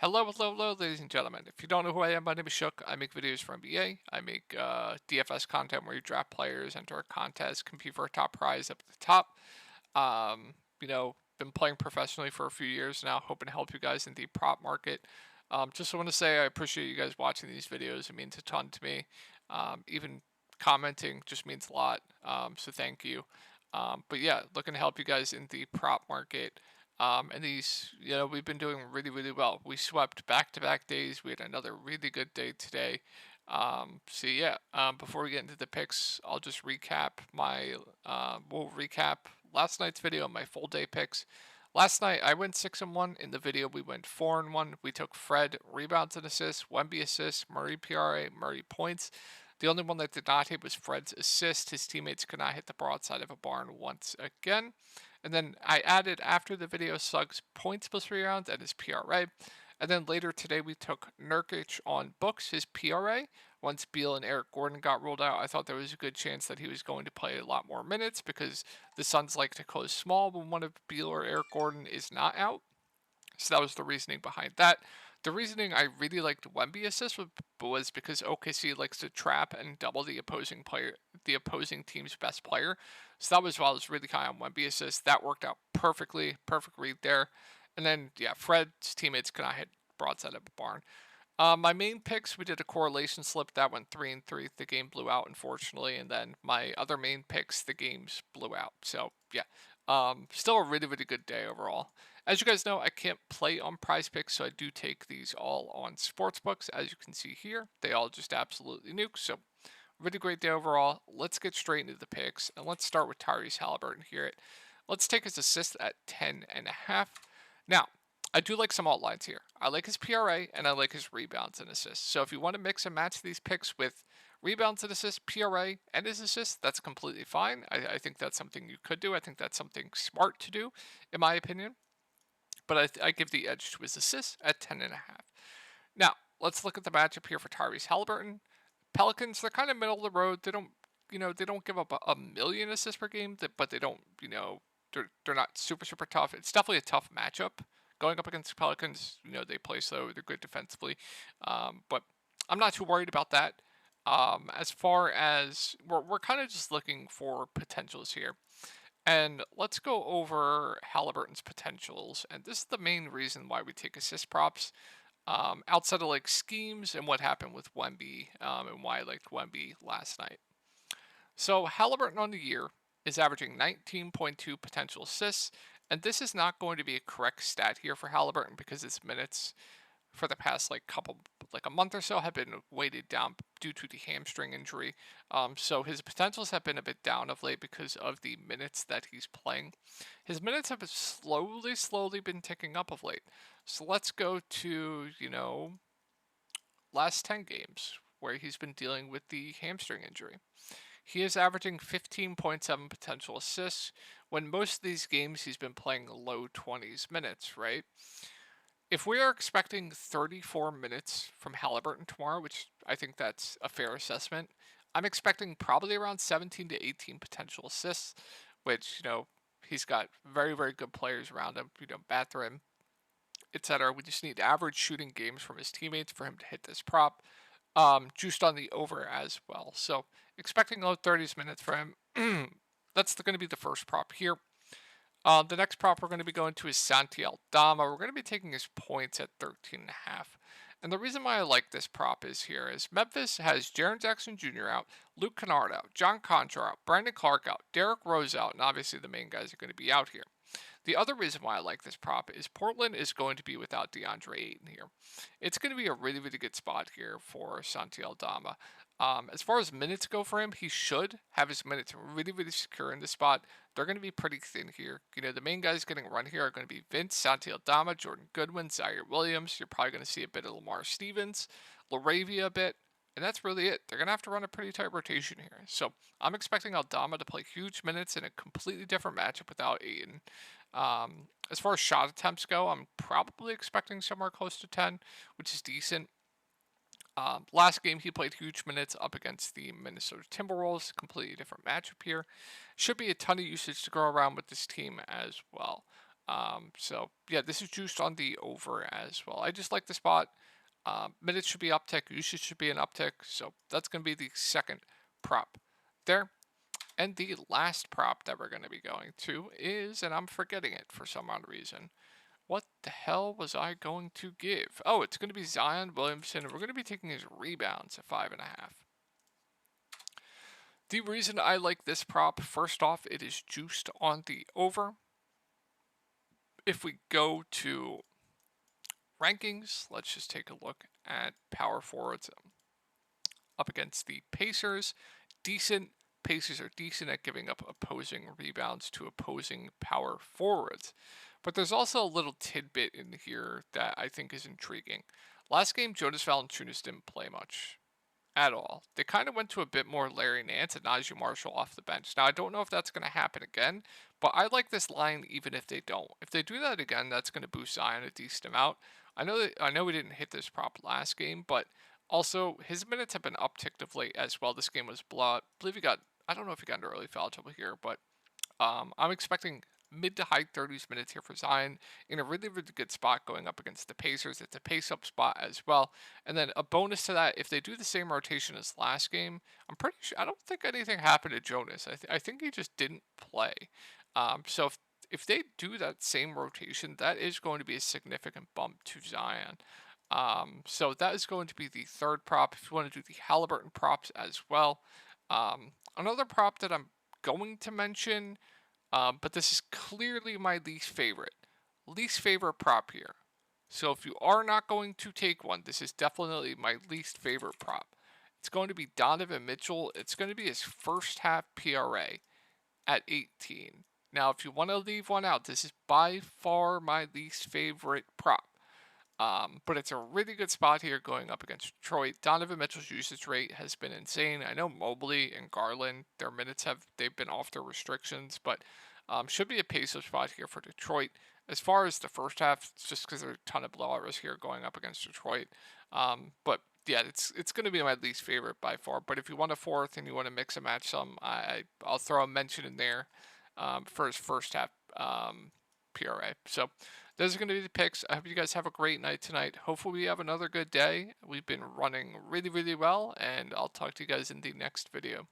Hello, ladies and gentlemen. If you don't know who I am, my name is Shook. I make videos for NBA. I make DFS content where you draft players, enter a contest, compete for a top prize up at the top. Been playing professionally for a few years now, hoping to help you guys in the prop market. Just want to say I appreciate you guys watching these videos. It means a ton to me. Even commenting just means a lot. So thank you. But yeah, looking to help you guys in the prop market. And we've been doing really, really well. We swept back-to-back days. We had another really good day today. Before we get into the picks, I'll just we'll recap last night's video and my full day picks. Last night I went 6-1. In the video we went 4-1. We took Fred rebounds and assists, Wemby assists, Murray PRA, Murray points. The only one that did not hit was Fred's assist. His teammates could not hit the broadside of a barn once again. And then I added after the video Suggs points plus rebounds and his PRA. And then later today we took Nurkic on books, his PRA. Once Beal and Eric Gordon got ruled out, I thought there was a good chance that he was going to play a lot more minutes because the Suns like to close small when one of Beal or Eric Gordon is not out. So that was the reasoning behind that. The reasoning I really liked Wemby assist was because OKC likes to trap and double the opposing team's best player. So that was why I was really high on Wemby assist. That worked out perfectly, perfect read there. And then Fred's teammates could not hit broadside of a barn. My main picks, we did a correlation slip that went 3-3. The game blew out, unfortunately, and then my other main picks, the games blew out. So still a really, really good day overall. As you guys know, I can't play on Prize Picks, so I do take these all on sportsbooks. As you can see here, they all just absolutely nuke. So really great day overall. Let's get straight into the picks, and let's start with Tyrese Haliburton here. Let's take his assist at 10.5. Now, I do like some alt lines here. I like his PRA, and I like his rebounds and assists. So if you want to mix and match these picks with rebounds and assists, PRA, and his assists, that's completely fine. I think that's something you could do. I think that's something smart to do, in my opinion. But I give the edge to his assists at 10.5. Now, let's look at the matchup here for Tyrese Haliburton. Pelicans, they're kind of middle of the road. They don't give up a million assists per game, but they don't, they're not super, super tough. It's definitely a tough matchup. Going up against the Pelicans, they play slow. They're good defensively. But I'm not too worried about that. As far as we're kind of just looking for potentials here. And let's go over Halliburton's potentials. And this is the main reason why we take assist props. Outside of like schemes and what happened with Wemby, and why I liked Wemby last night. So Halliburton on the year is averaging 19.2 potential assists. And this is not going to be a correct stat here for Haliburton because his minutes for the past a month or so have been weighted down due to the hamstring injury. So his potentials have been a bit down of late because of the minutes that he's playing. His minutes have slowly been ticking up of late. So let's go to, last 10 games where he's been dealing with the hamstring injury. He is averaging 15.7 potential assists when most of these games he's been playing low 20s minutes, right? If we are expecting 34 minutes from Haliburton tomorrow, which I think that's a fair assessment, I'm expecting probably around 17 to 18 potential assists, which, he's got very, very good players around him, Bathroom, etc. We just need average shooting games from his teammates for him to hit this prop. Juiced on the over as well. So expecting low 30s minutes for him. That's going to be the first prop here. The next prop we're going to be going to is Santi Aldama. We're going to be taking his points at 13.5. And the reason why I like this prop is Memphis has Jaren Jackson Jr. out, Luke Kennard out, John Contra out, Brandon Clark out, Derrick Rose out, and obviously the main guys are going to be out here. The other reason why I like this prop is Portland is going to be without DeAndre Ayton here. It's going to be a really, really good spot here for Santi Aldama. As far as minutes go for him, he should have his minutes really, really secure in this spot. They're going to be pretty thin here. The main guys getting run here are going to be Vince, Santi Aldama, Jordan Goodwin, Zaire Williams. You're probably going to see a bit of Lamar Stevens, Laravia a bit, and that's really it. They're going to have to run a pretty tight rotation here. So I'm expecting Aldama to play huge minutes in a completely different matchup without Ayton. As far as shot attempts go, I'm probably expecting somewhere close to 10, which is decent. Last game, he played huge minutes up against the Minnesota Timberwolves. Completely different matchup here. Should be a ton of usage to go around with this team as well. So yeah, this is juiced on the over as well. I just like the spot. Minutes should be uptick. Usage should be an uptick. So that's going to be the second prop there. And the last prop that we're going to be going to is, and I'm forgetting it for some odd reason. What the hell was I going to give? Oh, it's going to be Zion Williamson. We're going to be taking his rebounds at 5.5. The reason I like this prop, first off, it is juiced on the over. If we go to rankings, let's just take a look at power forwards up against the Pacers. Decent. Pacers are decent at giving up opposing rebounds to opposing power forwards. But there's also a little tidbit in here that I think is intriguing. Last game, Jonas Valanciunas didn't play much at all. They kind of went to a bit more Larry Nance and Najee Marshall off the bench. Now, I don't know if that's going to happen again, but I like this line even if they don't. If they do that again, that's going to boost Zion a decent amount. I know we didn't hit this prop last game, but also his minutes have been upticked of late as well. This game was blowout. I believe he got, I don't know if he got an early foul trouble here, but I'm expecting mid to high 30s minutes here for Zion in a really, really good spot going up against the Pacers. It's a pace up spot as well. And then a bonus to that, if they do the same rotation as last game, I'm pretty sure, I don't think anything happened to Jonas. I think he just didn't play. So if they do that same rotation, that is going to be a significant bump to Zion. So that is going to be the third prop. If you want to do the Haliburton props as well. Another prop that I'm going to mention, but this is clearly my least favorite. Least favorite prop here. So if you are not going to take one, this is definitely my least favorite prop. It's going to be Donovan Mitchell. It's going to be his first half PRA at 18. Now, if you want to leave one out, this is by far my least favorite prop. But it's a really good spot here going up against Detroit. Donovan Mitchell's usage rate has been insane. I know Mobley and Garland, their minutes they've been off their restrictions, but should be a pace up spot here for Detroit. As far as the first half, it's just because there's a ton of blowout risk here going up against Detroit. But yeah, it's going to be my least favorite by far. But if you want a fourth and you want to mix and match some, I'll throw a mention in there for his first half PRA. So those are going to be the picks. I hope you guys have a great night tonight. Hopefully we have another good day. We've been running really, really well, and I'll talk to you guys in the next video.